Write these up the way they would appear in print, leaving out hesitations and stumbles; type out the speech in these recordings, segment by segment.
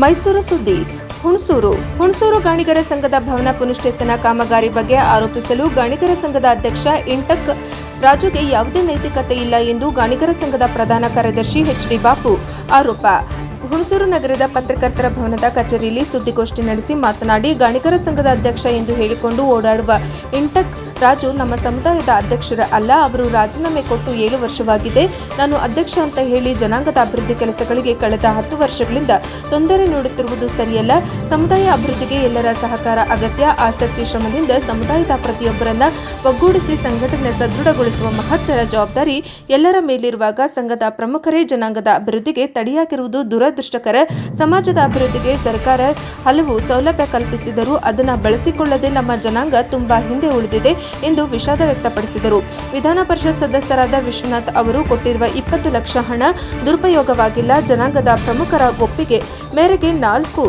ಮೈಸೂರು ಸುದ್ದಿ. ಹುಣಸೂರು ಗಾಣಿಗರ ಸಂಘದ ಭವನ ಪುನಶ್ಚೇತನ ಕಾಮಗಾರಿ ಬಗ್ಗೆ ಆರೋಪಿಸಲು ಗಾಣಿಗರ ಸಂಘದ ಅಧ್ಯಕ್ಷ ಇಂಟಕ್ ರಾಜುಗೆ ಯಾವುದೇ ನೈತಿಕತೆ ಇಲ್ಲ ಎಂದು ಗಾಣಿಗರ ಸಂಘದ ಪ್ರಧಾನ ಕಾರ್ಯದರ್ಶಿ ಎಚ್.ಡಿ. ಬಾಪು ಆರೋಪ. ಹುಣಸೂರು ನಗರದ ಪತ್ರಕರ್ತರ ಭವನದ ಕಚೇರಿಯಲ್ಲಿ ಸುದ್ದಿಗೋಷ್ಠಿ ನಡೆಸಿ ಮಾತನಾಡಿ, ಗಾಣಿಗರ ಸಂಘದ ಅಧ್ಯಕ್ಷ ಎಂದು ಹೇಳಿಕೊಂಡು ಓಡಾಡುವ ಇಂಟಕ್ ರಾಜು ನಮ್ಮ ಸಮುದಾಯದ ಅಧ್ಯಕ್ಷರ ಅಲ್ಲ. ಅವರು ರಾಜೀನಾಮೆ ಕೊಟ್ಟು 7 ವರ್ಷವಾಗಿದೆ. ನಾನು ಅಧ್ಯಕ್ಷ ಅಂತ ಹೇಳಿ ಜನಾಂಗದ ಅಭಿವೃದ್ಧಿ ಕೆಲಸಗಳಿಗೆ ಕಳೆದ 10 ವರ್ಷಗಳಿಂದ ತೊಂದರೆ ನೀಡುತ್ತಿರುವುದು ಸರಿಯಲ್ಲ. ಸಮುದಾಯ ಅಭಿವೃದ್ಧಿಗೆ ಎಲ್ಲರ ಸಹಕಾರ ಅಗತ್ಯ. ಆಸಕ್ತಿ ಶ್ರಮದಿಂದ ಸಮುದಾಯದ ಪ್ರತಿಯೊಬ್ಬರನ್ನ ಒಗ್ಗೂಡಿಸಿ ಸಂಘಟನೆ ಸದೃಢಗೊಳಿಸುವ ಮಹತ್ತರ ಜವಾಬ್ದಾರಿ ಎಲ್ಲರ ಮೇಲಿರುವಾಗ ಸಂಘದ ಪ್ರಮುಖರೇ ಜನಾಂಗದ ಅಭಿವೃದ್ಧಿಗೆ ತಡೆಯಾಗಿರುವುದು ದುರದೃಷ್ಟಕರ. ಸಮಾಜದ ಅಭಿವೃದ್ಧಿಗೆ ಸರ್ಕಾರ ಹಲವು ಸೌಲಭ್ಯ ಕಲ್ಪಿಸಿದರೂ ಅದನ್ನು ಬಳಸಿಕೊಳ್ಳದೆ ನಮ್ಮ ಜನಾಂಗ ತುಂಬಾ ಹಿಂದೆ ಉಳಿದಿದೆ ಎಂದು ವಿಷಾದ ವ್ಯಕ್ತಪಡಿಸಿದರು. ವಿಧಾನ ಪರಿಷತ್ ಸದಸ್ಯರಾದ ವಿಶ್ವನಾಥ್ ಅವರು ಕೊಟ್ಟಿರುವ 20 ಲಕ್ಷ ಹಣ ದುರುಪಯೋಗವಾಗಿಲ್ಲ. ಜನಾಂಗದ ಪ್ರಮುಖರ ಒಪ್ಪಿಗೆ ಮೇರೆಗೆ 4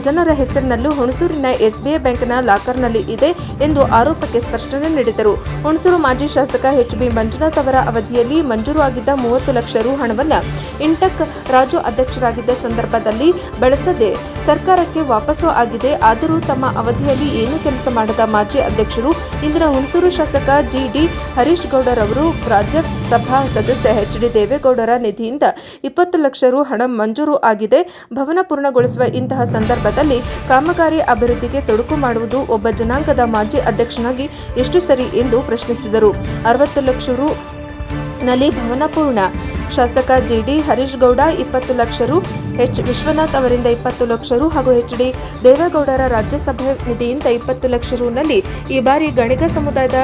ಜನರ ಹೆಸರಿನಲ್ಲೂ ಹುಣಸೂರಿನ ಎಸ್ಬಿಐ ಬ್ಯಾಂಕ್ನ ಲಾಕರ್ನಲ್ಲಿ ಇದೆ ಎಂದು ಆರೋಪಕ್ಕೆ ಸ್ಪಷ್ಟನೆ ನೀಡಿದರು. ಹುಣಸೂರು ಮಾಜಿ ಶಾಸಕ ಎಚ್.ಬಿ. ಮಂಜುನಾಥ್ ಅವರ ಅವಧಿಯಲ್ಲಿ ಮಂಜೂರು ಆಗಿದ್ದ 30 ಲಕ್ಷ ರು ಹಣವನ್ನು ಇಂಟಕ್ ರಾಜು ಅಧ್ಯಕ್ಷರಾಗಿದ್ದ ಸಂದರ್ಭದಲ್ಲಿ ಬಳಸದೆ ಸರ್ಕಾರಕ್ಕೆ ವಾಪಸ್ಸು ಆಗಿದೆ. ಆದರೂ ತಮ್ಮ ಅವಧಿಯಲ್ಲಿ ಏನೂ ಕೆಲಸ ಮಾಡದ ಮಾಜಿ ಅಧ್ಯಕ್ಷರು ಇಂದಿನ ಹುಣಸೂರು ಶಾಸಕ ಜಿ.ಡಿ. ಹರೀಶ್ ಗೌಡರವರು ರಾಜ್ಯಸಭಾ ಸದಸ್ಯ ಎಚ್.ಡಿ. ದೇವೇಗೌಡರ ನಿಧಿಯಿಂದ 20 ಲಕ್ಷ ರು ಹಣ ಮಂಜೂರು ಆಗಿದೆ. ಭವನ ಪೂರ್ಣಗೊಳಿಸುವ ಇಂತಹ ಸಂದರ್ಭದಲ್ಲಿ ಕಾಮಗಾರಿ ಅಭಿವೃದ್ಧಿಗೆ ತೊಡಕು ಮಾಡುವುದು ಒಬ್ಬ ಜನಾಂಗದ ಮಾಜಿ ಅಧ್ಯಕ್ಷನಾಗಿ ಎಷ್ಟು ಸರಿ ಎಂದು ಪ್ರಶ್ನಿಸಿದರು. 60 ಲಕ್ಷ ರು ನಲ್ಲಿ ಭವನ ಪೂರ್ಣ. ಶಾಸಕ ಜಿ.ಡಿ. ಹರೀಶ್ ಗೌಡ 20 ಲಕ್ಷ ರು, ಎಚ್. ವಿಶ್ವನಾಥ್ ಅವರಿಂದ 20 ಲಕ್ಷ ರು ಹಾಗೂ ಎಚ್.ಡಿ. ದೇವೇಗೌಡರ ರಾಜ್ಯಸಭೆ ನಿಧಿಯಿಂದ 20 ಲಕ್ಷ ರುನಲ್ಲಿ ಈ ಬಾರಿ ಗಾಣಿಗ ಸಮುದಾಯದ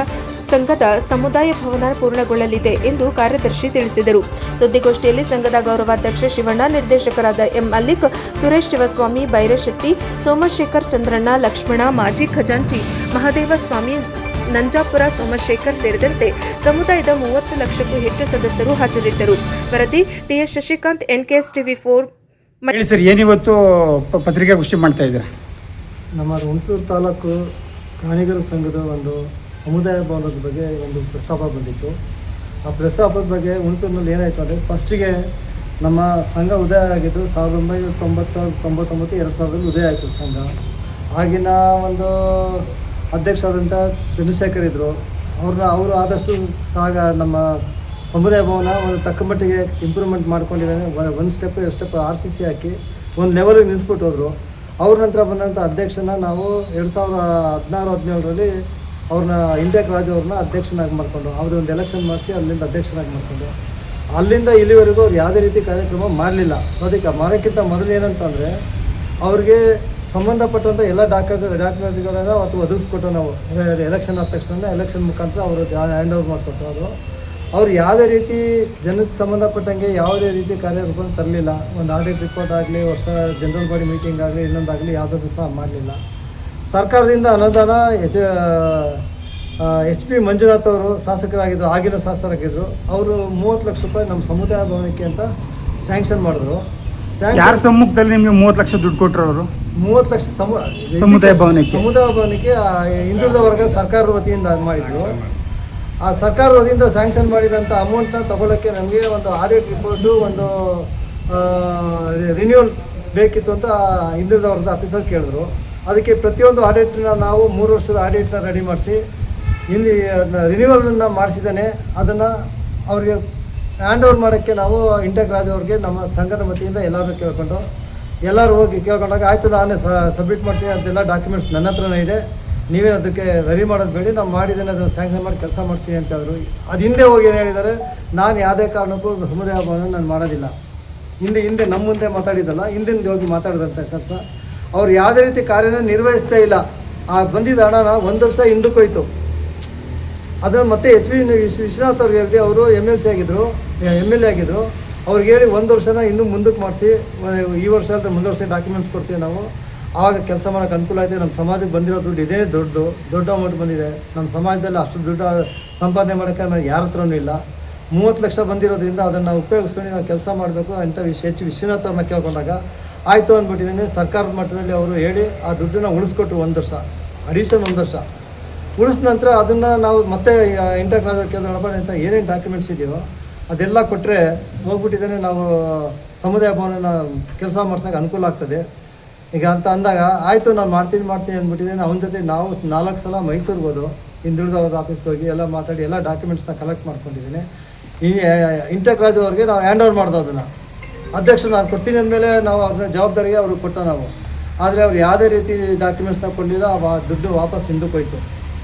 ಸಂಘದ ಸಮುದಾಯ ಭವನ ಪೂರ್ಣಗೊಳ್ಳಲಿದೆ ಎಂದು ಕಾರ್ಯದರ್ಶಿ ತಿಳಿಸಿದರು. ಸುದ್ದಿಗೋಷ್ಠಿಯಲ್ಲಿ ಸಂಘದ ಗೌರವಾಧ್ಯಕ್ಷ ಶಿವಣ್ಣ, ನಿರ್ದೇಶಕರಾದ ಎಂ. ಮಲ್ಲಿಕ್, ಸುರೇಶ್ ಶಿವಸ್ವಾಮಿ, ಬೈರೇಶೆಟ್ಟಿ, ಸೋಮಶೇಖರ್, ಚಂದ್ರಣ್ಣ, ಲಕ್ಷ್ಮಣ, ಮಾಜಿ ಖಜಾಂಚಿ ಮಹದೇವಸ್ವಾಮಿ, ನಂಜಾಪುರ ಸೋಮಶೇಖರ್ ಸೇರಿದಂತೆ ಸಮುದಾಯದ 30 ಲಕ್ಷಕ್ಕೂ ಹೆಚ್ಚು ಸದಸ್ಯರು ಹಾಜರಿದ್ದರು. ವರದಿ TS. Shashikant, NKS TV4. Sir, ಏನಿವತ್ತು ಪತ್ರಿಕಾಗೋಷ್ಠಿ ಮಾಡ್ತಾ ಇದ್ದಾರೆ? ನಮ್ಮ ಹುಣಸೂರು ತಾಲೂಕು ಗಾಣಿಗರ ಸಂಘದ ಒಂದು ಸಮುದಾಯ ಭವನದ ಬಗ್ಗೆ ಒಂದು ಪ್ರಸ್ತಾಪ ಬಂದಿತ್ತು. ಆ ಪ್ರಸ್ತಾಪದ ಬಗ್ಗೆ ಹುಣಸೂರಿನಲ್ಲಿ ಏನಾಯಿತು ಅಂದರೆ, ಫಸ್ಟಿಗೆ ನಮ್ಮ ಸಂಘ ಉದಯ ಆಗಿದ್ದು 1999 2000 ಉದಯ ಆಯಿತು ಸಂಘ. ಆಗಿನ ಒಂದು ಅಧ್ಯಕ್ಷರಾದಂಥ ಚಂದ್ರಶೇಖರ್ ಇದ್ದರು. ಅವರು ಆದಷ್ಟು ಆಗ ನಮ್ಮ ಸಮುದಾಯ ಭವನ ಒಂದು ತಕ್ಕ ಮಟ್ಟಿಗೆ ಇಂಪ್ರೂವ್ಮೆಂಟ್ ಮಾಡ್ಕೊಂಡಿದ್ದಾನೆ. ಒಂದು ಸ್ಟೆಪ್ RCC ಹಾಕಿ ಒಂದು ಲೆವೆಲಿಗೆ ನಿಲ್ಲಿಸ್ಬಿಟ್ಟು ಹೋದರು. ಅವ್ರ ನಂತರ ಬಂದಂಥ ಅಧ್ಯಕ್ಷನ ನಾವು 2016-17ರಲ್ಲಿ ಅವ್ರನ್ನ ಇಂಟಕ್ ರಾಜು ಅವ್ರನ್ನ ಅಧ್ಯಕ್ಷನಾಗಿ ಮಾಡಿಕೊಂಡು ಅವ್ರದ್ದು ಒಂದು ಎಲೆಕ್ಷನ್ ಮಾಡಿಸಿ ಅಲ್ಲಿಂದ ಅಧ್ಯಕ್ಷನಾಗಿ ಮಾಡಿಕೊಂಡು ಅಲ್ಲಿಂದ ಇಲ್ಲಿವರೆಗೂ ಅವ್ರು ಯಾವುದೇ ರೀತಿ ಕಾರ್ಯಕ್ರಮ ಮಾಡಲಿಲ್ಲ. ಅದಕ್ಕೆ ಮಾಡೋಕ್ಕಿಂತ ಮೊದಲು ಏನಂತಂದರೆ, ಅವ್ರಿಗೆ ಸಂಬಂಧಪಟ್ಟಂಥ ಎಲ್ಲ ಡಾಕ್ಯುಮೆಂಟ್ಗಳನ್ನು ಒದಗಿಸ್ಕೊಟ್ಟು ನಾವು ಎಲೆಕ್ಷನ್ ಆದ ತಕ್ಷಣ ಎಲೆಕ್ಷನ್ ಮುಖಾಂತರ ಅವರು ಹ್ಯಾಂಡ್ ಓವರ್ ಮಾಡಿಕೊಟ್ಟು ಅವ್ರು ಯಾವುದೇ ರೀತಿ ಜನಕ್ಕೆ ಸಂಬಂಧಪಟ್ಟಂಗೆ ಯಾವುದೇ ರೀತಿ ಕಾರ್ಯಕ್ರಮ ತರಲಿಲ್ಲ. ಒಂದು ಆಡಿಟ್ ರಿಪೋರ್ಟ್ ಆಗಲಿ, ವರ್ಷ ಜನರಲ್ ಬಾಡಿ ಮೀಟಿಂಗ್ ಆಗಲಿ, ಇನ್ನೊಂದಾಗಲಿ ಯಾವುದೂ ಸಹ ಮಾಡಲಿಲ್ಲ. ಸರ್ಕಾರದಿಂದ ಅನುದಾನ ಎಚ್.ಪಿ. ಮಂಜುನಾಥ್ ಅವರು ಶಾಸಕರಾಗಿದ್ದರು, ಆಗಿನ ಶಾಸಕರಾಗಿದ್ದರು. ಅವರು 30 ಲಕ್ಷ ರೂಪಾಯಿ ನಮ್ಮ ಸಮುದಾಯ ಭವನಕ್ಕೆ ಅಂತ ಸ್ಯಾಂಕ್ಷನ್ ಮಾಡಿದ್ರು. ಯಾರ ಸಮ್ಮುಖದಲ್ಲಿ ನಿಮಗೆ 30 ಲಕ್ಷ ದುಡ್ಡು ಕೊಟ್ಟರು? ಅವರು 30 ಲಕ್ಷ ಸಮುದಾಯ ಭವನಕ್ಕೆ ಹಿಂದುಳಿದ ವರ್ಗ ಸರ್ಕಾರದ ವತಿಯಿಂದ ಮಾಡಿದ್ರು. ಆ ಸರ್ಕಾರದ ವತಿಯಿಂದ ಸ್ಯಾಂಕ್ಷನ್ ಮಾಡಿದಂಥ ಅಮೌಂಟ್ನ ತಗೊಳ್ಳೋಕ್ಕೆ ನಮಗೆ ಒಂದು ಆಡಿಟ್ ರಿಪೋರ್ಟು, ಒಂದು ರಿನ್ಯೂವಲ್ ಬೇಕಿತ್ತು ಅಂತ ಹಿಂದುಳಿದ ವರ್ಗದ ಆಫೀಸರ್ ಕೇಳಿದ್ರು. ಅದಕ್ಕೆ ಪ್ರತಿಯೊಂದು ಆಡಿಟ್ನ ನಾವು 3 ವರ್ಷದ ಆಡಿಟ್ನ ರೆಡಿ ಮಾಡಿಸಿ ಇಲ್ಲಿ ರಿನ್ಯೂವಲನ್ನು ಮಾಡಿಸಿದ್ದಾನೆ. ಅದನ್ನು ಅವ್ರಿಗೆ ಹ್ಯಾಂಡ್ ಓವರ್ ಮಾಡೋಕ್ಕೆ ನಾವು ಇಂಟಕ್ ರಾಜು ಅವ್ರಿಗೆ ನಮ್ಮ ಸಂಘದ ವತಿಯಿಂದ ಎಲ್ಲರೂ ಹೋಗಿ ಕೇಳ್ಕೊಂಡಾಗ, ಆಯಿತು ನಾನೇ ಸಬ್ಮಿಟ್ ಮಾಡ್ತೀನಿ ಅಂತೆಲ್ಲ ಡಾಕ್ಯುಮೆಂಟ್ಸ್ ನನ್ನ ಹತ್ರನೇ ಇದೆ, ನೀವೇನು ಅದಕ್ಕೆ ರೆಡಿ ಮಾಡೋದು ಬೇಡಿ, ನಾವು ಮಾಡಿದ್ದೇನೆ, ಅದನ್ನು ಸ್ಯಾಂಕ್ಷನ್ ಮಾಡಿ ಕೆಲಸ ಮಾಡ್ತೀನಿ ಅಂತ ಹೇಳಿದ್ರು. ಅದು ಹಿಂದೆ ಹೋಗಿ ಏನು ಹೇಳಿದ್ದಾರೆ, ನಾನು ಯಾವುದೇ ಕಾರಣಕ್ಕೂ ಸಮುದಾಯ ಭವನ ನಾನು ಮಾಡೋದಿಲ್ಲ. ಹಿಂದೆ ನಮ್ಮ ಮುಂದೆ ಮಾತಾಡಿದ್ದಲ್ಲ, ಹಿಂದಿಂದ ಹೋಗಿ ಮಾತಾಡಿದಂಥ ಕೆಲಸ ಅವ್ರು ಯಾವುದೇ ರೀತಿ ಕಾರ್ಯನ ನಿರ್ವಹಿಸ್ತಾ ಇಲ್ಲ. ಆ ಬಂದಿದ್ದ ಹಣನ 1 ವರ್ಷ ಹಿಂದಕ್ಕೆ ಹೋಯಿತು. ಅದನ್ನು ಮತ್ತೆ ಎಚ್.ವಿ. ವಿಶ್ವನಾಥ್ ಅವ್ರಿಗೆ ಹೇಳಿ, ಅವರು MLA ಆಗಿದ್ದರು. ಅವ್ರಿಗೆ ಹೇಳಿ 1 ವರ್ಷನ ಇನ್ನೂ ಮುಂದಕ್ಕೆ ಮಾಡಿಸಿ, ಈ ವರ್ಷ ಅಂತ ಮುಂದೆ ವರ್ಷ ಡಾಕ್ಯುಮೆಂಟ್ಸ್ ಕೊಡ್ತೀವಿ ನಾವು, ಆವಾಗ ಕೆಲಸ ಮಾಡೋಕ್ಕೆ ಅನುಕೂಲ ಆಯಿತು. ನಮ್ಮ ಸಮಾಜಕ್ಕೆ ಬಂದಿರೋ ದುಡ್ಡು ಇದೇ ದೊಡ್ಡ ಅಮೌಂಟ್ ಬಂದಿದೆ. ನಮ್ಮ ಸಮಾಜದಲ್ಲಿ ಅಷ್ಟು ದುಡ್ಡು ಸಂಪಾದನೆ ಮಾಡೋಕ್ಕೆ ನಾವು ಯಾರ ಹತ್ರನೂ ಇಲ್ಲ. 30 ಲಕ್ಷ ಬಂದಿರೋದ್ರಿಂದ ಅದನ್ನು ಉಪಯೋಗಿಸ್ಕೊಂಡು ನಾವು ಕೆಲಸ ಮಾಡಬೇಕು ಅಂತ ಎಚ್. ವಿಶ್ವನಾಥ್ ಅವ್ರನ್ನ ಕೇಳ್ಕೊಂಡಾಗ ಆಯಿತು ಅಂದ್ಬಿಟ್ಟಿದ್ದೀನಿ. ಸರ್ಕಾರದ ಮಟ್ಟದಲ್ಲಿ ಅವರು ಹೇಳಿ ಆ ದುಡ್ಡನ್ನು ಉಳಿಸ್ಕೊಟ್ರು. 1 ವರ್ಷ ಅಡಿಷನ್ 1 ವರ್ಷ ಉಳಿಸಿದ ನಂತರ ಅದನ್ನು ನಾವು ಮತ್ತೆ ಇಂಟಕ್ ರಾಜು ಕೇಂದ್ರ ಅಂತ ಏನೇನು ಡಾಕ್ಯುಮೆಂಟ್ಸ್ ಇದೆಯೋ ಅದೆಲ್ಲ ಕೊಟ್ಟರೆ ಹೋಗ್ಬಿಟ್ಟಿದ್ದಾನೆ. ನಾವು ಸಮುದಾಯ ಭವನ ಕೆಲಸ ಮಾಡ್ಸೋಕ್ಕೆ ಅನುಕೂಲ ಆಗ್ತದೆ. ಈಗ ಅಂತ ಅಂದಾಗ ಆಯಿತು ನಾನು ಮಾಡ್ತೀನಿ ಅಂದ್ಬಿಟ್ಟಿದ್ದೀನಿ. ಅವನ ಜೊತೆ ನಾವು 4 ಸಲ ಮೈಸೂರಿಗೆ ಹೋದು ಹಿಂದುಳಿದವ್ರ ಆಫೀಸ್ಗೆ ಹೋಗಿ ಎಲ್ಲ ಮಾತಾಡಿ ಎಲ್ಲ ಡಾಕ್ಯುಮೆಂಟ್ಸ್ನ ಕಲೆಕ್ಟ್ ಮಾಡ್ಕೊಂಡಿದ್ದೀನಿ. ಈ ಇಂಟೆಕ್ ರಾಜು ಅವ್ರಿಗೆ ನಾವು ಹ್ಯಾಂಡ್ ಓವರ್ ಮಾಡ್ದೋ ಅದನ್ನು. ಅಧ್ಯಕ್ಷರು ನಾನು ಕೊಡ್ತೀನಿ ಅಂದಮೇಲೆ ನಾವು ಅದನ್ನ ಜವಾಬ್ದಾರಿಗೆ ಅವ್ರಿಗೆ ಕೊಟ್ಟ ನಾವು. ಆದರೆ ಅವ್ರು ಯಾವುದೇ ರೀತಿ ಡಾಕ್ಯುಮೆಂಟ್ಸ್ನ ಕೊಡಲಿಲ್ಲ. ದುಡ್ಡು ವಾಪಸ್ ಹಿಂದಕ್ಕೆ ಹೋಯ್ತು.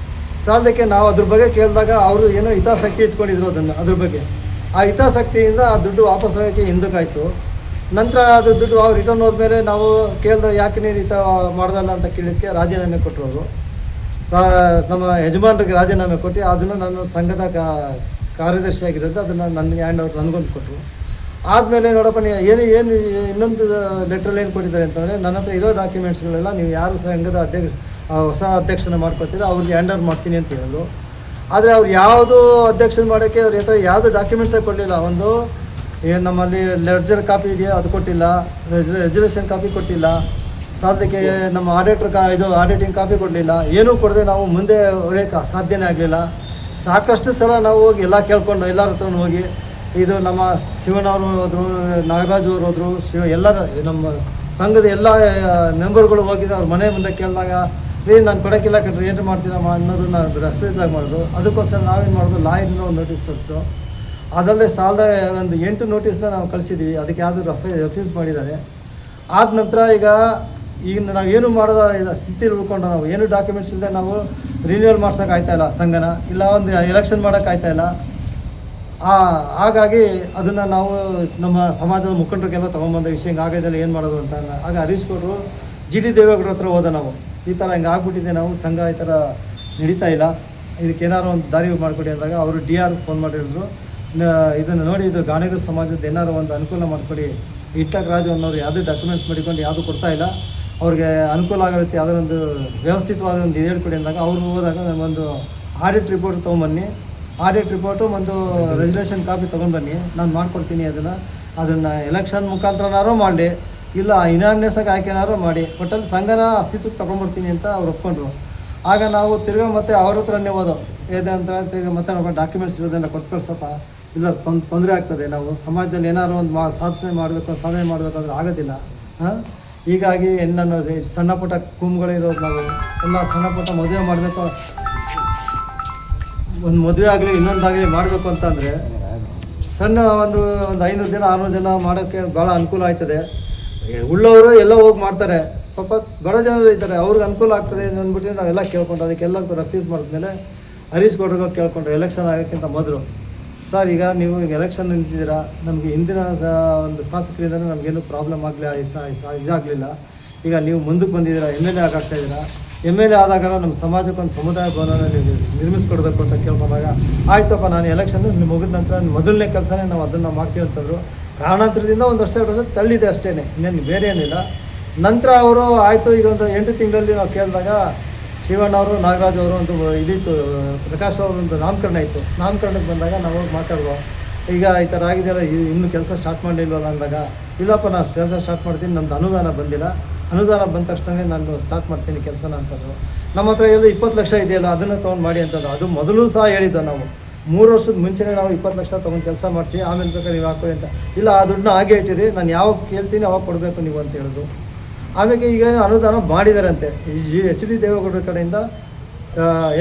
ಸಾಲದಕ್ಕೆ ನಾವು ಅದ್ರ ಬಗ್ಗೆ ಕೇಳಿದಾಗ ಅವರು ಏನೋ ಹಿತಾಸಕ್ತಿ ಇಟ್ಕೊಂಡಿದ್ರು ಅದ್ರ ಬಗ್ಗೆ. ಆ ಹಿತಾಸಕ್ತಿಯಿಂದ ಆ ದುಡ್ಡು ವಾಪಸ್ ಹೋಗೋಕ್ಕೆ ಹಿಂದಕ್ಕಾಯಿತು. ನಂತರ ಅದು ದುಡ್ಡು ಅವ್ರು ರಿಟರ್ನ್ ಹೋದ್ಮೇಲೆ ನಾವು ಕೇಳಿದ್ರೆ ಯಾಕೆ ನೀನು ಈ ಥರ ಮಾಡ್ದಲ್ಲ ಅಂತ ಕೇಳೋಕ್ಕೆ ರಾಜೀನಾಮೆ ಕೊಟ್ಟರು ಅವರು. ನಮ್ಮ ಯಜಮಾನರಿಗೆ ರಾಜೀನಾಮೆ ಕೊಟ್ಟು ಅದನ್ನು ನಾನು ಸಂಘದ ಕಾರ್ಯದರ್ಶಿಯಾಗಿರೋದು ಅದನ್ನು ನನಗೆ ಹ್ಯಾಂಡ್ ಓವರ್ ನನಗೊಂದು ಕೊಟ್ಟರು. ಆದಮೇಲೆ ನೋಡಪ್ಪ ಏನು ಇನ್ನೊಂದು ಲೆಟ್ರಲ್ಲಿ ಏನು ಕೊಟ್ಟಿದ್ದಾರೆ ಅಂತಂದರೆ, ನನ್ನ ಹತ್ರ ಇರೋ ಡಾಕ್ಯುಮೆಂಟ್ಸ್ಗಳೆಲ್ಲ ನೀವು ಯಾರು ಸಂಘದ ಹೊಸ ಅಧ್ಯಕ್ಷನ ಮಾಡ್ಕೊತೀರೋ ಅವ್ರಿಗೆ ಹ್ಯಾಂಡ್ ಓವರ್ ಮಾಡ್ತೀನಿ ಅಂತ ಹೇಳಿದ್ರು. ಆದರೆ ಅವ್ರು ಯಾವುದು ಅಧ್ಯಕ್ಷನ ಮಾಡೋಕ್ಕೆ ಅವ್ರ ಹತ್ರ ಯಾವುದು ಡಾಕ್ಯುಮೆಂಟ್ಸೇ ಕೊಡಲಿಲ್ಲ. ಒಂದು ಏನು ನಮ್ಮಲ್ಲಿ ಲೆಡ್ಜರ್ ಕಾಪಿ ಇದೆಯಾ ಅದು ಕೊಟ್ಟಿಲ್ಲ, ರೆಸಲ್ಯೂಷನ್ ಕಾಪಿ ಕೊಟ್ಟಿಲ್ಲ, ಸಾಲದಕ್ಕೆ ನಮ್ಮ ಆಡಿಟಿಂಗ್ ಕಾಪಿ ಕೊಡಲಿಲ್ಲ. ಏನೂ ಕೊಡದೆ ನಾವು ಮುಂದೆ ಹೋಗೋಕ್ಕೆ ಸಾಧ್ಯನೇ ಆಗಲಿಲ್ಲ. ಸಾಕಷ್ಟು ಸಲ ನಾವು ಹೋಗಿ ಎಲ್ಲ ಕೇಳ್ಕೊಂಡು ಎಲ್ಲರ ಹತ್ರ ಹೋಗಿ, ಇದು ನಮ್ಮ ಶಿವನವರು ಹೋದರು, ನಾಗರಾಜು ಅವರು ಹೋದರು, ಎಲ್ಲರೂ ನಮ್ಮ ಸಂಘದ ಎಲ್ಲ ಮೆಂಬರ್ಗಳು ಹೋಗಿದ್ದು ಅವ್ರ ಮನೆ ಮುಂದೆ ಕೇಳಿದಾಗ ನಾನು ಕೊಡೋಕ್ಕಿಲ್ಲ ಕಣ್ರಿ ಏನು ಮಾಡ್ತೀರಮ್ಮ ಅನ್ನೋದನ್ನ ರೆಸ್ಪೆಕ್ಟಾಗಿ ಮಾಡೋದು. ಅದಕ್ಕೋಸ್ಕರ ನಾವೇನು ಮಾಡೋದು, ಲಾಯಿಂದ ಒಂದು ನೋಟಿಸ್ ಕೊಟ್ಟು ಅದರಲ್ಲೇ ಸಾಲದ ಒಂದು 8 ನೋಟಿಸ್ನ ನಾವು ಕಳಿಸಿದ್ದೀವಿ. ಅದಕ್ಕೆ ಯಾವುದು ರೆಫ್ಯೂಸ್ ಮಾಡಿದ್ದಾರೆ. ಆದ ನಂತರ ಈಗ ನಾವೇನು ಮಾಡೋದು ಸ್ಥಿತಿಲಿ ಉಳ್ಕೊಂಡು ನಾವು ಏನು ಡಾಕ್ಯುಮೆಂಟ್ಸ್ ಇಲ್ಲದೆ ನಾವು ರಿನ್ಯೂವಲ್ ಮಾಡ್ಸೋಕೆ ಆಯ್ತಾಯಿಲ್ಲ ಸಂಘನ, ಇಲ್ಲ ಒಂದು ಎಲೆಕ್ಷನ್ ಮಾಡೋಕ್ಕೆ ಆಯ್ತಾಯಿಲ್ಲ. ಹಾಗಾಗಿ ಅದನ್ನು ನಾವು ನಮ್ಮ ಸಮಾಜದ ಮುಖಂಡರಿಗೆಲ್ಲ ತೊಗೊಂಬಂದ ವಿಷಯ ಹಿಂಗಾಗೋದೆಲ್ಲ ಏನು ಮಾಡೋದು ಅಂತ. ಆಗ ಹರೀಶ್ ಗೌಡರು GD ದೇವೇಗೌಡರ ಹತ್ರ ಹೋದ ನಾವು, ಈ ಥರ ಹಿಂಗೆ ಆಗ್ಬಿಟ್ಟಿದೆ, ನಾವು ಸಂಘ ಈ ಥರ ನಡೀತಾ ಇಲ್ಲ, ಇದಕ್ಕೆ ಏನಾದ್ರು ಒಂದು ದಾರಿ ಮಾಡಿಕೊಡಿ ಅಂದಾಗ ಅವರು DR ಫೋನ್ ಮಾಡಿದ್ರು, ಇದನ್ನು ನೋಡಿ ಇದು ಗಾಣಿಗರ ಸಮಾಜದ ಏನಾದ್ರು ಒಂದು ಅನುಕೂಲ ಮಾಡಿಕೊಡಿ. ಇಂಟೆಕ್ ರಾಜು ಅನ್ನೋರು ಯಾವುದೇ ಡಾಕ್ಯುಮೆಂಟ್ಸ್ ಮಾಡಿಕೊಂಡು ಯಾವುದೂ ಕೊಡ್ತಾ ಇಲ್ಲ, ಅವ್ರಿಗೆ ಅನುಕೂಲ ಆಗೋ ರೀತಿ ಯಾವುದೋ ಒಂದು ವ್ಯವಸ್ಥಿತವಾದ ಒಂದು ಹೇಳ್ಕೊಡಿ ಅಂದಾಗ ಅವರು ಹೋದಾಗ ಒಂದು ಆಡಿಟ್ ರಿಪೋರ್ಟ್ ತೊಗೊಂಬನ್ನಿ, ಆಡಿಟ್ ರಿಪೋರ್ಟು ಒಂದು ರೆಸಲ್ಯೂಷನ್ ಕಾಪಿ ತೊಗೊಂಡ್ಬನ್ನಿ, ನಾನು ಮಾಡ್ಕೊಡ್ತೀನಿ. ಅದನ್ನು ಎಲೆಕ್ಷನ್ ಮುಖಾಂತರನಾರು ಮಾಡಲಿ, ಇಲ್ಲ ಇನಾಗ್ನೆಸ್ಸಾಗಿ ಆಯ್ಕೆನಾರು ಮಾಡಿ, ಒಟ್ಟಲ್ಲಿ ಸಂಘನ ಅಸ್ತಿತ್ವಕ್ಕೆ ತೊಗೊಂಡ್ಬರ್ತೀನಿ ಅಂತ ಅವ್ರು ಒಪ್ಕೊಂಡ್ರು. ಆಗ ನಾವು ತಿರ್ಗಾ ಮತ್ತೆ ಅವ್ರ ಹತ್ರನೇ ಹೋದೋ ಏದಂತ ತಿರ್ಗಿ ಮತ್ತೆ ನಾವು ಡಾಕ್ಯುಮೆಂಟ್ಸ್ ಇರೋದನ್ನ ಕೊಟ್ಟು ಕಳ್ಸಪ್ಪ, ಇಲ್ಲ ತೊಂದರೆ ಆಗ್ತದೆ, ನಾವು ಸಮಾಜದಲ್ಲಿ ಏನಾದ್ರು ಒಂದು ಸಾಧನೆ ಮಾಡಬೇಕಾದ್ರೆ ಆಗೋದಿಲ್ಲ. ಹೀಗಾಗಿ ನನ್ನ ಸಣ್ಣ ಪುಟ್ಟ ಕುಂಭಗಳಿರೋದು, ನಾವು ಎಲ್ಲ ಸಣ್ಣ ಪುಟ್ಟ ಮದುವೆ ಮಾಡಬೇಕು, ಒಂದು ಮದುವೆ ಆಗಲಿ ಇನ್ನೊಂದಾಗಲಿ ಮಾಡಬೇಕು ಅಂತಂದರೆ ಸಣ್ಣ ಒಂದು 500 ಜನ 600 ಜನ ಮಾಡೋಕ್ಕೆ ಭಾಳ ಅನುಕೂಲ ಆಯ್ತದೆ. ಉಳ್ಳವರು ಎಲ್ಲ ಹೋಗಿ ಮಾಡ್ತಾರೆ, ಪಾಪ ಬಡ ಜನರು ಇದ್ದಾರೆ, ಅವ್ರಿಗೆ ಅನುಕೂಲ ಆಗ್ತದೆ ಅಂದ್ಬಿಟ್ಟು ನಾವೆಲ್ಲ ಕೇಳ್ಕೊಂಡು ಅದಕ್ಕೆಲ್ಲರಿಗೂ ರೆಫ್ಯೂಸ್ ಮಾಡಿದ್ಮೇಲೆ ಹರೀಶ್ ಗೌಡ್ರಿಗೆ ಕೇಳ್ಕೊಂಡ್ರು ಎಲೆಕ್ಷನ್ ಆಗೋಕ್ಕಿಂತ ಮೊದಲು, ಸರ್ ಈಗ ನೀವು ಎಲೆಕ್ಷನ್ ನಿಂತಿದ್ದೀರಾ, ನಮಗೆ ಹಿಂದಿನ ಒಂದು ಶಾಸಕರಿಂದ ನಮಗೇನು ಪ್ರಾಬ್ಲಮ್ ಇದಾಗಲಿಲ್ಲ, ಈಗ ನೀವು ಮುಂದಕ್ಕೆ ಬಂದಿದ್ದೀರಾ, MLA ಆಗಾಗ್ತಾಯಿದ್ದೀರಾ, MLA ಆದಾಗ ನಮ್ಮ ಸಮಾಜಕ್ಕೊಂದು ಸಮುದಾಯ ಭವನನ ನೀವು ನಿರ್ಮಿಸ್ಕೊಡ್ಬೇಕು ಅಂತ ಕೇಳ್ಕೊಂಡಾಗ ಆಯ್ತಪ್ಪ ನಾನು ಎಲೆಕ್ಷನ್ ಮುಗಿದ ನಂತರ ಮೊದಲನೇ ಕೆಲಸನೇ ನಾವು ಅದನ್ನು ಮಾಡ್ತೀವಿ ಅಂತಂದರು. ಕಾರಣಾಂತರದಿಂದ 1 ವರ್ಷ 2 ವರ್ಷ ತಳ್ಳಿದೆ ಅಷ್ಟೇ, ಇನ್ನೇನು ಬೇರೆ ಏನಿಲ್ಲ. ನಂತರ ಅವರು ಆಯಿತು ಈಗ ಒಂದು 8 ತಿಂಗಳಲ್ಲಿ ನಾವು ಕೇಳಿದಾಗ ಶಿವಣ್ಣವರು ನಾಗರಾಜ್ ಅವರು ಒಂದು ಇದಿತ್ತು, ಪ್ರಕಾಶ್ ಅವರು ಒಂದು ನಾಮಕರಣ ಇತ್ತು. ನಾಮಕರಣಕ್ಕೆ ಬಂದಾಗ ನಾವು ಹೋಗಿ ಮಾತಾಡುವ, ಈಗ ಈ ಥರ ಆಗಿದೆಯಲ್ಲ, ಇನ್ನೂ ಕೆಲಸ ಸ್ಟಾರ್ಟ್ ಮಾಡಲಿಲ್ವಲ್ಲ ಅಂದಾಗ, ಇಲ್ಲಪ್ಪ ನಾನು ಕೆಲಸ ಸ್ಟಾರ್ಟ್ ಮಾಡ್ತೀನಿ, ನಮ್ಮದು ಅನುದಾನ ಬಂದಿಲ್ಲ, ಅನುದಾನ ಬಂದ ತಕ್ಷಣ ನಾನು ಸ್ಟಾರ್ಟ್ ಮಾಡ್ತೀನಿ ಕೆಲಸನ ಅಂತಂದರು. ನಮ್ಮ ಹತ್ರ ಎಲ್ಲ 20 ಲಕ್ಷ ಇದೆಯಲ್ಲ ಅದನ್ನು ತೊಗೊಂಡು ಮಾಡಿ ಅಂತಂದು. ಅದು ಮೊದಲು ಸಹ ಹೇಳಿದ್ದು ನಾವು 3 ವರ್ಷದ ಮುಂಚೆನೇ ನಾವು 20 ಲಕ್ಷ ತೊಗೊಂಡು ಕೆಲಸ ಮಾಡ್ತೀವಿ, ಆಮೇಲೆ ಬೇಕಾದ್ರೆ ನೀವು ಹಾಕೊಳ್ಳಿ ಅಂತ. ಇಲ್ಲ ಆ ದುಡ್ಡನ್ನ ಹಾಗೆ ಇಟ್ಟಿರಿ, ನಾನು ಯಾವಾಗ ಕೇಳ್ತೀನಿ ಅವಾಗ ಕೊಡಬೇಕು ನೀವು ಅಂತ ಹೇಳಿದ್ರು. ಆಮೇಲೆ ಈಗ ಅನುದಾನ ಮಾಡಿದಾರಂತೆ, HD ದೇವೇಗೌಡರ ಕಡೆಯಿಂದ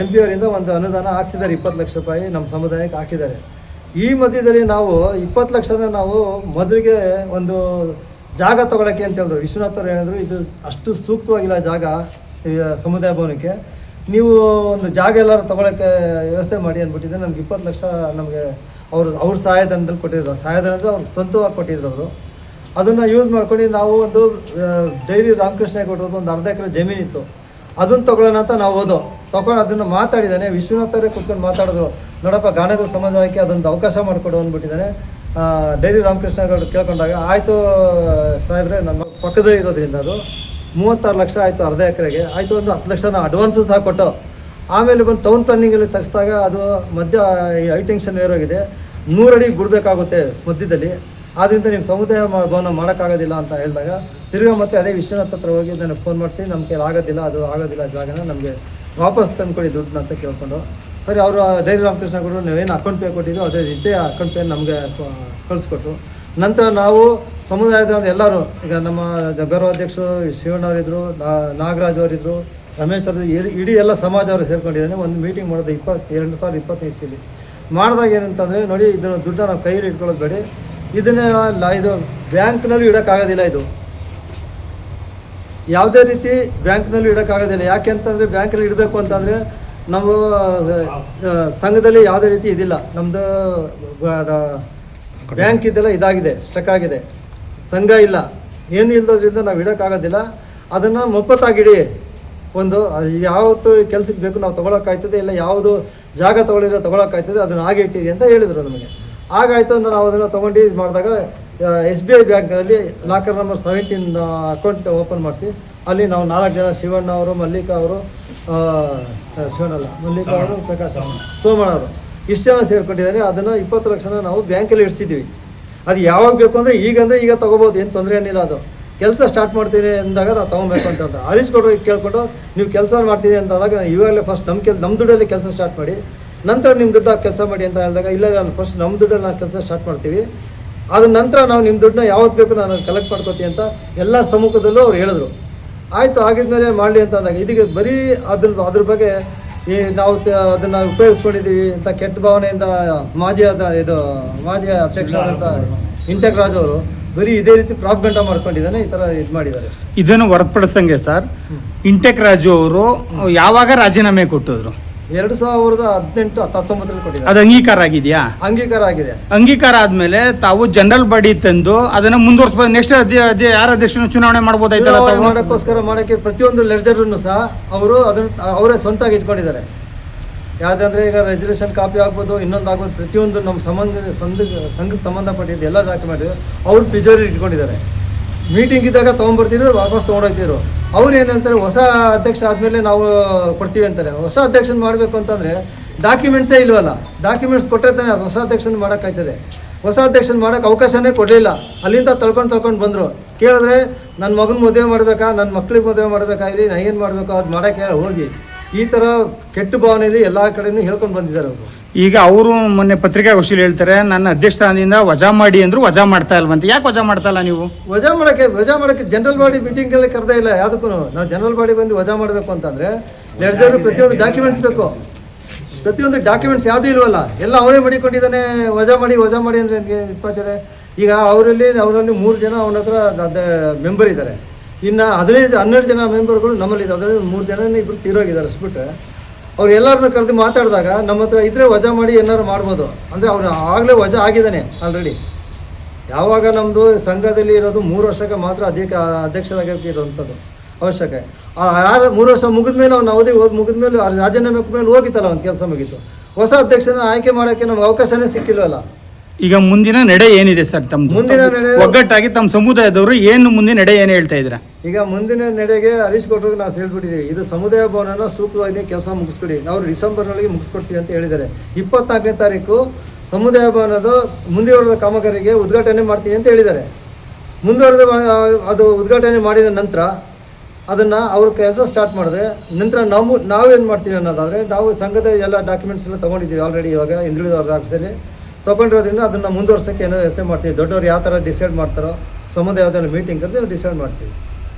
MP ಅವರಿಂದ ಒಂದು ಅನುದಾನ ಹಾಕ್ಸಿದ್ದಾರೆ, 20 ಲಕ್ಷ ರೂಪಾಯಿ ನಮ್ಮ ಸಮುದಾಯಕ್ಕೆ ಹಾಕಿದ್ದಾರೆ. ಈ ಮಧ್ಯದಲ್ಲಿ ನಾವು 20 ಲಕ್ಷನ ನಾವು ಮೊದಲಿಗೆ ಒಂದು ಜಾಗ ತೊಗೊಳಕ್ಕೆ ಅಂತ ಹೇಳಿದ್ರು. ವಿಶ್ವನಾಥ್ ಅವರು ಹೇಳಿದ್ರು, ಇದು ಅಷ್ಟು ಸೂಕ್ತವಾಗಿಲ್ಲ ಜಾಗ ಸಮುದಾಯ ಭವನಕ್ಕೆ, ನೀವು ಒಂದು ಜಾಗ ಎಲ್ಲರೂ ತೊಗೊಳಕ್ಕೆ ವ್ಯವಸ್ಥೆ ಮಾಡಿ ಅಂದ್ಬಿಟ್ಟಿದ್ದೆ. ನಮ್ಗೆ 20 ಲಕ್ಷ ನಮಗೆ ಅವ್ರ ಸಹಾಯಧನದಲ್ಲಿ ಕೊಟ್ಟಿದ್ರು. ಸಹಾಯಧನ ಅಂದರೆ ಅವ್ರು ಸ್ವಂತವಾಗಿ ಕೊಟ್ಟಿದ್ರು ಅವರು. ಅದನ್ನು ಯೂಸ್ ಮಾಡ್ಕೊಂಡು ನಾವು ಒಂದು ಡೈರಿ ರಾಮಕೃಷ್ಣ ಕೊಟ್ಟಿರೋದು ಒಂದು 1/2 ಎಕರೆ ಜಮೀನಿತ್ತು, ಅದನ್ನು ತೊಗೊಳ್ಳೋಣ ಅಂತ ನಾವು ತೊಗೊಂಡು ಅದನ್ನು ಮಾತಾಡಿದ್ದಾನೆ. ವಿಶ್ವನಾಥರೇ ಕೂತ್ಕೊಂಡು ಮಾತಾಡಿದ್ರು, ನೋಡಪ್ಪ ಗಾಣಿಗರ ಸಮಾಜಕ್ಕೆ ಅದೊಂದು ಅವಕಾಶ ಮಾಡಿಕೊಡು ಅಂದ್ಬಿಟ್ಟಿದ್ದಾನೆ. ಡೈರಿ ರಾಮಕೃಷ್ಣ ಕೇಳ್ಕೊಂಡಾಗ ಆಯಿತು ಸಾಹೇಬ್ರೆ, ನಮ್ಮ ಪಕ್ಕದಲ್ಲಿ ಇರೋದ್ರಿಂದ ಅದು 36 ಲಕ್ಷ ಆಯಿತು 1/2 ಎಕರೆಗೆ, ಆಯಿತು ಒಂದು 10 ಲಕ್ಷ ನಾವು ಅಡ್ವಾನ್ಸು ಸಹ ಕೊಟ್ಟು, ಆಮೇಲೆ ಬಂದು ಟೌನ್ ಪ್ಲಾನಿಂಗಲ್ಲಿ ತೆಗೆಸಿದಾಗ ಅದು ಮಧ್ಯ ಹೈಟೆನ್ಷನ್ ಏರೋಗಿದೆ, 100 ಅಡಿ ಬಿಡಬೇಕಾಗುತ್ತೆ ಮಧ್ಯದಲ್ಲಿ, ಆದ್ದರಿಂದ ನಿಮ್ಮ ಸಮುದಾಯ ಭವನ ಮಾಡೋಕ್ಕಾಗೋದಿಲ್ಲ ಅಂತ ಹೇಳಿದಾಗ ತಿರ್ಗಾ ಮತ್ತೆ ಅದೇ ವಿಶ್ವನಾಥ್ ಹತ್ರ ಹೋಗಿ ನನಗೆ ಫೋನ್ ಮಾಡ್ತೀನಿ, ನಮ್ಮ ಕೈಲಿ ಆಗೋದಿಲ್ಲ ಜಾಗನ ನಮಗೆ ವಾಪಸ್ ತಂದುಕೊಡಿ ದುಡ್ಡನ್ನ ಅಂತ ಕೇಳ್ಕೊಂಡು. ಸರಿ, ಅವರು ಡೈರಿ ರಾಮಕೃಷ್ಣ ಕೊಟ್ಟರು, ನೀವೇನು ಅಕೌಂಟ್ ಪೇ ಕೊಟ್ಟಿದ್ದು ಅದೇ ರೀತಿ ಅಕೌಂಟ್ ಪೇ ನಮಗೆ ಕಳಿಸ್ಕೊಟ್ರು. ನಂತರ ನಾವು ಸಮುದಾಯದವ್ರು ಎಲ್ಲರೂ ಈಗ ನಮ್ಮ ಗೌರವಾಧ್ಯಕ್ಷರು ಶಿವಣ್ಣವರಿದ್ದರು, ನಾಗರಾಜ್ ಅವರಿದ್ದರು, ರಮೇಶ್ ಅವರು, ಇಡೀ ಎಲ್ಲ ಸಮಾಜವರು ಸೇರ್ಕೊಂಡಿದ್ದಾನೆ. ಒಂದು ಮೀಟಿಂಗ್ ಮಾಡೋದು 2025 ಮಾಡಿದಾಗ ಏನಂತಂದರೆ, ನೋಡಿ ಇದನ್ನು ದುಡ್ಡನ್ನು ನಾವು ಕೈಯಲ್ಲಿ ಇಟ್ಕೊಳ್ಳೋದು ಬೇಡಿ, ಇದನ್ನೇ ಇದು ಬ್ಯಾಂಕ್ನಲ್ಲಿ ಇಡೋಕ್ಕಾಗೋದಿಲ್ಲ. ಇದು ಯಾವುದೇ ರೀತಿ ಬ್ಯಾಂಕ್ನಲ್ಲಿ ಇಡೋಕ್ಕಾಗೋದಿಲ್ಲ. ಯಾಕೆ ಅಂತಂದರೆ ಬ್ಯಾಂಕಲ್ಲಿ ಇಡಬೇಕು ಅಂತಂದರೆ ನಾವು ಸಂಘದಲ್ಲಿ ಯಾವುದೇ ರೀತಿ ಇದಿಲ್ಲ. ನಮ್ಮದು ಬ್ಯಾಂಕ್ ಇದೆಲ್ಲ ಇದಾಗಿದೆ, ಸ್ಟ್ರಕ್ ಆಗಿದೆ, ಸಂಘ ಇಲ್ಲ, ಏನು ಇಲ್ಲದ್ರಿಂದ ನಾವು ಇಡೋಕ್ಕಾಗೋದಿಲ್ಲ. ಅದನ್ನು ಮೊಪ್ಪತ್ತಾಗಿಡಿ. ಒಂದು ಯಾವತ್ತು ಕೆಲಸಕ್ಕೆ ಬೇಕು ನಾವು ತೊಗೊಳಕ್ಕಾಯ್ತದೆ, ಇಲ್ಲ ಯಾವುದು ಜಾಗ ತೊಗೊಳಿದ್ರೆ ತೊಗೊಳಕ್ಕಾಯ್ತದೆ, ಅದನ್ನು ಹಾಗೆ ಇಟ್ಟಿರಿ ಅಂತ ಹೇಳಿದರು ನಮಗೆ. ಹಾಗಾಯಿತು ಅಂತ ನಾವು ಅದನ್ನು ತೊಗೊಂಡು ಇದು ಮಾಡಿದಾಗ SBI ಬ್ಯಾಂಕ್ನಲ್ಲಿ ಲಾಕರ್ ನಂಬರ್ 17 ಅಕೌಂಟ್ ಓಪನ್ ಮಾಡಿಸಿ ಅಲ್ಲಿ ನಾವು 4 ಜನ, ಶಿವಣ್ಣ ಅವರು, ಮಲ್ಲಿಕಾ ಅವರು, ಮಲ್ಲಿಕಾ ಅವರು, ಪ್ರಕಾಶ್ ಸೋಮಣ್ಣ ಅವರು, ಇಷ್ಟು ಜನ ಸೇರ್ಕೊಂಡಿದ್ದಾರೆ. ಅದನ್ನು 20 ಲಕ್ಷನ ನಾವು ಬ್ಯಾಂಕಲ್ಲಿ ಇಡಿಸಿದ್ದೀವಿ. ಅದು ಯಾವಾಗ ಬೇಕು ಅಂದರೆ ಈಗ ತೊಗೋಬೋದು, ಏನು ತೊಂದರೆ ಏನಿಲ್ಲ. ಅದು ಕೆಲಸ ಸ್ಟಾರ್ಟ್ ಮಾಡ್ತೀನಿ ಅಂದಾಗ ನಾವು ತೊಗೊಬೇಕು ಅಂತ ಹರೀಶ್ ಗೌಡ್ರು ಕೇಳ್ಕೊಂಡು, ನೀವು ಕೆಲಸ ಮಾಡ್ತೀನಿ ಅಂದಾಗ ಇವಾಗಲೇ ಫಸ್ಟ್ ನಮ್ಮ ದುಡ್ಡಲ್ಲಿ ಕೆಲಸ ಸ್ಟಾರ್ಟ್ ಮಾಡಿ, ನಂತರ ನಿಮ್ಮ ದುಡ್ಡಾಗಿ ಕೆಲಸ ಮಾಡಿ ಅಂತ ಹೇಳಿದಾಗ, ಇಲ್ಲ ನಾನು ಫಸ್ಟ್ ನಮ್ಮ ದುಡ್ಡಲ್ಲಿ ನಾವು ಕೆಲಸ ಸ್ಟಾರ್ಟ್ ಮಾಡ್ತೀವಿ, ಅದ ನಂತರ ನಾವು ನಿಮ್ಮ ದುಡ್ಡನ್ನ ಯಾವತ್ತು ಬೇಕು ನಾನು ಕಲೆಕ್ಟ್ ಮಾಡ್ಕೋತೀವಿ ಅಂತ ಎಲ್ಲರ ಸಮ್ಮುಖದಲ್ಲೂ ಅವ್ರು ಹೇಳಿದ್ರು. ಆಯಿತು, ಆಗಿದ್ಮೇಲೆ ಮಾಡಲಿ ಅಂತ ಅಂದಾಗ ಇದೀಗ ಬರೀ ಅದ್ರ ಬಗ್ಗೆ ನಾವು ಅದನ್ನು ಉಪಯೋಗಿಸ್ಕೊಂಡಿದ್ದೀವಿ ಅಂತ ಕೆಟ್ಟ ಭಾವನೆಯಿಂದ ಮಾಜಿ ಅಧ್ಯಕ್ಷರಾದಂಥ ಇಂಟಕ್ ರಾಜ್ ಅವರು ಬರೀ ಇದೇ ರೀತಿ ಪ್ರಾಪಗಂಡ ಮಾಡ್ಕೊಂಡಿದ್ದಾನೆ, ಈ ಥರ ಇದು ಮಾಡಿದ್ದಾರೆ. ಇದನ್ನು ಹೊರತುಪಡಿಸಂಗೆ ಸರ್, ಇಂಟೆಕ್ ರಾಜು ಅವರು ಯಾವಾಗ ರಾಜೀನಾಮೆ ಕೊಟ್ಟಿದ್ರು? 2018-19 ಕೊಟ್ಟಿದ್ದಾರೆ. ಅದು ಅಂಗೀಕಾರ ಆಗಿದೆಯಾ? ಅಂಗೀಕಾರ ಆಗಿದೆ. ಅಂಗೀಕಾರ ಆದ್ಮೇಲೆ ತಾವು ಜನರಲ್ ಬಾಡಿ ತಂದು ಅದನ್ನ ಮುಂದುವರಿಸಬಹುದು. ನೆಕ್ಸ್ಟ್ ಯಾರ ಅಧ್ಯಕ್ಷನ ಚುನಾವಣೆ ಮಾಡಬಹುದಾಯ್ತಲ್ಲ? ಮಾಡಕ್ಕೆ ಪ್ರತಿಯೊಂದು ಲೆಡ್ಜರ್ನ್ನು ಸಹ ಅವರು ಅದನ್ನು ಅವರೇ ಸ್ವಂತಾಗಿ ಇಟ್ಕೊಂಡಿದ್ದಾರೆ. ಯಾವುದಂದ್ರೆ ಈಗ ರೆಸಲ್ಯೂಷನ್ ಕಾಪಿ ಆಗ್ಬೋದು, ಇನ್ನೊಂದು ಆಗ್ಬೋದು, ಪ್ರತಿಯೊಂದು ನಮ್ಮ ಸಂಘಕ್ಕೆ ಸಂಬಂಧಪಟ್ಟಿದ್ದು ಎಲ್ಲ ಡಾಕ್ಯುಮೆಂಟ್ ಅವ್ರು ಪ್ರಿಸರ್ವ್ ಇಟ್ಕೊಂಡಿದ್ದಾರೆ. ಮೀಟಿಂಗ್ ಇದ್ದಾಗ ತೊಗೊಂಡ್ಬರ್ತಿದ್ರು, ವಾಪಸ್ ತೊಗೊಂಡೋಗ್ತಿದ್ರು. ಅವ್ರು ಏನಂತಾರೆ, ಹೊಸ ಅಧ್ಯಕ್ಷ ಆದಮೇಲೆ ನಾವು ಕೊಡ್ತೀವಿ ಅಂತಾರೆ. ಹೊಸ ಅಧ್ಯಕ್ಷನ ಮಾಡಬೇಕು ಅಂತಂದರೆ ಡಾಕ್ಯುಮೆಂಟ್ಸೇ ಇಲ್ವಲ್ಲ. ಡಾಕ್ಯುಮೆಂಟ್ಸ್ ಕೊಟ್ಟರೆ ತಾನೇ ಅದು ಹೊಸ ಅಧ್ಯಕ್ಷನ ಮಾಡೋಕ್ಕಾಯ್ತದೆ. ಹೊಸ ಅಧ್ಯಕ್ಷನ ಮಾಡೋಕ್ಕೆ ಅವಕಾಶನೇ ಕೊಡಲಿಲ್ಲ. ಅಲ್ಲಿಂದ ತಳ್ಕೊಂಡು ಬಂದರು. ಕೇಳಿದ್ರೆ ನನ್ನ ಮಗನ ಮದುವೆ ಮಾಡಬೇಕಾ, ನನ್ನ ಮಕ್ಳಿಗೆ ಮದುವೆ ಮಾಡಬೇಕಾಗಿ ನಾ ಏನು ಮಾಡಬೇಕು ಅದು ಮಾಡೋಕ್ಕೆ ಹೋಗಿ ಈ ಥರ ಕೆಟ್ಟ ಭಾವನೆಯಲ್ಲಿ ಎಲ್ಲ ಕಡೆಯೂ ಹೇಳ್ಕೊಂಡು ಬಂದಿದ್ದಾರೆ ಅವರು. ಈಗ ಅವರು ಮೊನ್ನೆ ಪತ್ರಿಕಾಗೋಷ್ಠಿಯಲ್ಲಿ ಹೇಳ್ತಾರೆ, ನನ್ನ ಅಧ್ಯಕ್ಷ ಸ್ಥಾನದಿಂದ ವಜಾ ಮಾಡಿ ಅಂದ್ರು, ವಜಾ ಮಾಡ್ತಾ ಇಲ್ವಂತ. ಯಾಕೆ ವಜಾ ಮಾಡ್ತಾ ಇಲ್ಲ ನೀವು? ವಜಾ ಮಾಡೋಕ್ಕೆ ಜನರಲ್ ಬಾಡಿ ಮೀಟಿಂಗಲ್ಲಿ ಕರೆದೇ ಇಲ್ಲ ಯಾವುದಕ್ಕೂ. ನಾವು ಜನರಲ್ ಬಾಡಿ ಬಂದು ವಜಾ ಮಾಡಬೇಕು ಅಂತಂದರೆ ಲೆಡ್ಜರ್ ಪ್ರತಿಯೊಂದು ಡಾಕ್ಯುಮೆಂಟ್ಸ್ ಬೇಕು. ಪ್ರತಿಯೊಂದು ಡಾಕ್ಯುಮೆಂಟ್ಸ್ ಯಾವುದೂ ಇಲ್ವಲ್ಲ, ಎಲ್ಲ ಅವರೇ ಮಾಡಿಕೊಂಡಿದ್ದಾನೆ. ವಜಾ ಮಾಡಿ ಅಂದರೆ ಇಪ್ಪತ್ತಿದೆ. ಈಗ ಅವರಲ್ಲಿ 3 ಜನ ಅವನ ಹತ್ರ ಮೆಂಬರ್ ಇದ್ದಾರೆ. ಇನ್ನು 12 ಜನ ಮೆಂಬರ್ಗಳು ನಮ್ಮಲ್ಲಿ ಇದೆ. ಅದರಲ್ಲಿ 3 ಜನ ಇಬ್ಬರು ತೀರೋಗಿದ್ದಾರೆ ಅಷ್ಟುಬಿಟ್ರೆ. ಅವ್ರು ಎಲ್ಲರನ್ನ ಕರೆದು ಮಾತಾಡಿದಾಗ ನಮ್ಮ ಹತ್ರ ಇದ್ದರೆ ವಜಾ ಮಾಡಿ ಏನಾರು ಮಾಡ್ಬೋದು ಅಂದರೆ ಅವ್ರು ಆಗಲೇ ವಜಾ ಆಗಿದ್ದಾನೆ ಆಲ್ರೆಡಿ. ಯಾವಾಗ ನಮ್ಮದು ಸಂಘದಲ್ಲಿ ಇರೋದು 3 ವರ್ಷಕ್ಕೆ ಮಾತ್ರ ಅಧ್ಯಕ್ಷರಾಗಕ್ಕೆ ಇರೋವಂಥದ್ದು ಅವಶ್ಯಕ. 3 ವರ್ಷ ಮುಗಿದ್ಮೇಲೆ ಅವ್ನು ಅವಧಿ ಮುಗಿದ್ಮೇಲೆ ರಾಜೀನಾಮೆ ಮೇಲೆ ಹೋಗಿತ್ತಲ್ಲ, ಒಂದು ಕೆಲಸ ಮುಗೀತು. ಹೊಸ ಅಧ್ಯಕ್ಷನ ಆಯ್ಕೆ ಮಾಡೋಕ್ಕೆ ನಮ್ಗೆ ಅವಕಾಶನೇ ಸಿಕ್ಕಿಲ್ವಲ್ಲ. ಈಗ ಮುಂದಿನ ನಡೆ ಏನಿದೆ ಸರ್ ತಮ್ಮದು? ಮುಂದಿನ ನಡೆ ಒಗ್ಗಟ್ಟಾಗಿ ತಮ್ಮ ಸಮುದಾಯದವರು ಏನು ಮುಂದಿನ ನಡೆ ಏನು ಹೇಳ್ತಾ ಇದ್ದೀರಾ? ಈಗ ಮುಂದಿನ ನಡೆಗೆ ಹರೀಶ್ ಗೌಡ್ರಿಗೆ ನಾವು ಹೇಳ್ಬಿಟ್ಟಿದ್ದೀವಿ, ಇದು ಸಮುದಾಯ ಭವನನ ಸೂಕ್ತವಾಗಿ ಕೆಲಸ ಮುಗಿಸ್ಕೊಡಿ, ನಾವು ಡಿಸೆಂಬರ್ನೊಳಗೆ ಮುಗಿಸ್ಕೊಡ್ತೀವಿ ಅಂತ ಹೇಳಿದ್ದಾರೆ. 24ನೇ ತಾರೀಕು ಸಮುದಾಯ ಭವನದ ಮುಂದುವರೆದ ಕಾಮಗಾರಿಗೆ ಉದ್ಘಾಟನೆ ಮಾಡ್ತೀವಿ ಅಂತ ಹೇಳಿದ್ದಾರೆ. ಮುಂದುವರೆದ ಅದು ಉದ್ಘಾಟನೆ ಮಾಡಿದ ನಂತರ ಅದನ್ನು ಅವ್ರ ಕೆಲಸ ಸ್ಟಾರ್ಟ್ ಮಾಡಿದ್ರೆ ನಂತರ ನಾವೇನು ಮಾಡ್ತೀವಿ ಅನ್ನೋದಾದರೆ, ನಾವು ಸಂಘದ ಎಲ್ಲ ಡಾಕ್ಯುಮೆಂಟ್ಸ್ ಎಲ್ಲ ತೊಗೊಂಡಿದ್ದೀವಿ ಆಲ್ರೆಡಿ. ಇವಾಗ ಹಿಂದುಳಿದವ್ರ ಆಫೀಸಲ್ಲಿ ತೊಗೊಂಡಿರೋದ್ರಿಂದ ಅದನ್ನು ಮುಂದುವರ್ಸೋಕ್ಕೆ ಏನೋ ವ್ಯವಸ್ಥೆ ಮಾಡ್ತೀವಿ. ದೊಡ್ಡವ್ರು ಯಾವ ಥರ ಡಿಸೈಡ್ ಮಾಡ್ತಾರೋ ಸಮುದಾಯದಲ್ಲಿ ಮೀಟಿಂಗ್ ಕರೆದು ಡಿಸೈಡ್ ಮಾಡ್ತೀವಿ.